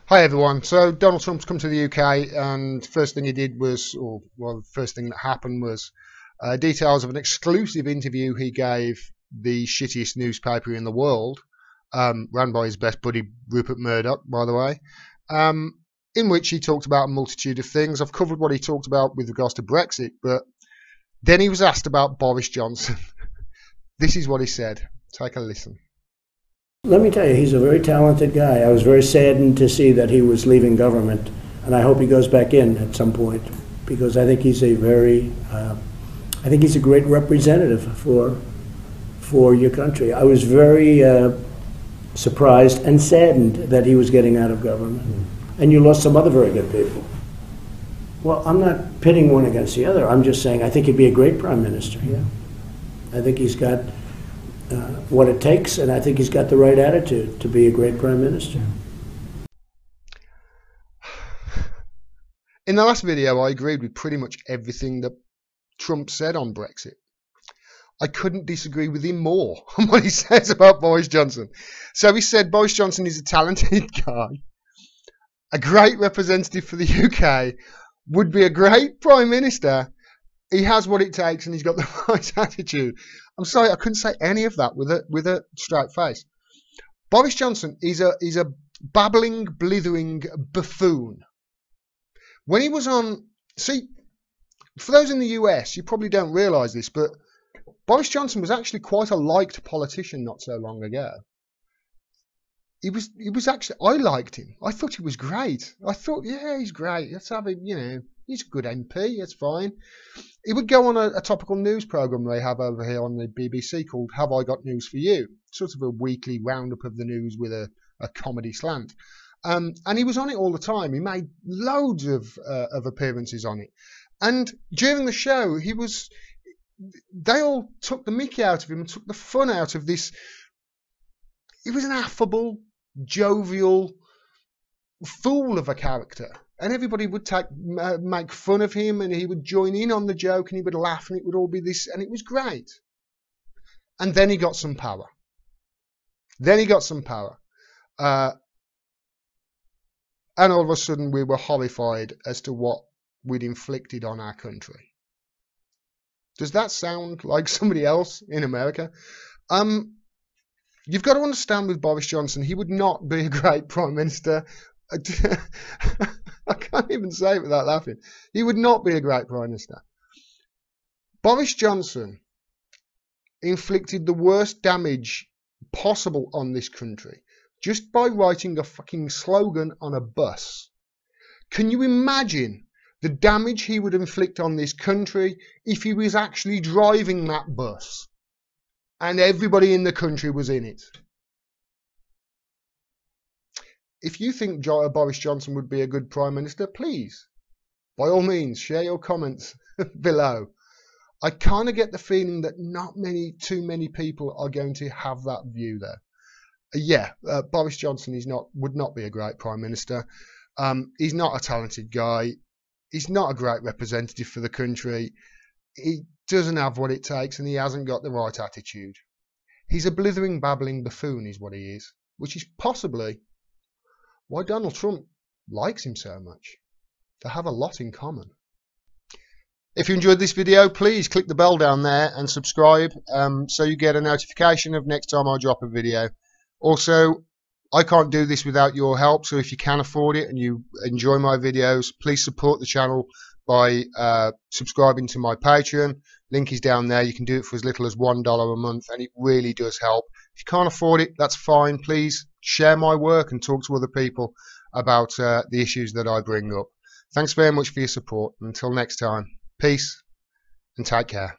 Hi everyone. So Donald Trump's come to the UK, and first thing he did was, the first thing that happened was details of an exclusive interview he gave the shittiest newspaper in the world, run by his best buddy Rupert Murdoch, by the way, in which he talked about a multitude of things. I've covered what he talked about with regards to Brexit, but then he was asked about Boris Johnson. This is what he said. Take a listen. Let me tell you, he's a very talented guy. I was very saddened to see that he was leaving government, and I hope he goes back in at some point, because I think he's a great representative for your country. I was very surprised and saddened that he was getting out of government. And you lost some other very good people. Well, I'm not pitting one against the other. I'm just saying I think he'd be a great prime minister. Yeah, I think he's got what it takes, and I think he's got the right attitude to be a great prime minister. In the last video, I agreed with pretty much everything that Trump said on Brexit. I couldn't disagree with him more on what he says about Boris Johnson. So he said Boris Johnson is a talented guy, a great representative for the UK, would be a great prime minister. He has what it takes, and he's got the right attitude. I'm sorry, I couldn't say any of that with a straight face. Boris Johnson is a babbling, blithering buffoon. When he was on, see, for those in the US, you probably don't realise this, but Boris Johnson was actually quite a liked politician not so long ago. He was actually, I liked him. I thought he was great. I thought, yeah, he's great. Let's have him, he's a good MP, that's fine. He would go on a topical news programme they have over here on the BBC called Have I Got News For You? Sort of a weekly roundup of the news with a comedy slant. And he was on it all the time. He made loads of appearances on it. And during the show, they all took the mickey out of him and took the fun out of this. He was an affable, jovial fool of a character. And everybody would make fun of him, and he would join in on the joke, and he would laugh, and it would all be this, and it was great. And then he got some power. And all of a sudden we were horrified as to what we'd inflicted on our country. Does that sound like somebody else in America? You've got to understand with Boris Johnson, he would not be a great prime minister. I can't even say it without laughing. He would not be a great prime minister. Boris Johnson inflicted the worst damage possible on this country just by writing a fucking slogan on a bus. Can you imagine the damage he would inflict on this country if he was actually driving that bus and everybody in the country was in it? If you think Boris Johnson would be a good prime minister, please, by all means, share your comments below. I kind of get the feeling that too many people are going to have that view there. Boris Johnson would not be a great prime minister. He's not a talented guy. He's not a great representative for the country. He doesn't have what it takes, and he hasn't got the right attitude. He's a blithering, babbling buffoon is what he is, which is possibly why Donald Trump likes him so much. They have a lot in common. If you enjoyed this video, please click the bell down there and subscribe so you get a notification of next time I drop a video. Also, I can't do this without your help, so if you can afford it and you enjoy my videos, please support the channel by subscribing to my Patreon. Link is down there. You can do it for as little as $1 a month, and it really does help. If you can't afford it, that's fine. Please share my work and talk to other people about the issues that I bring up. Thanks very much for your support. Until next time, peace and take care.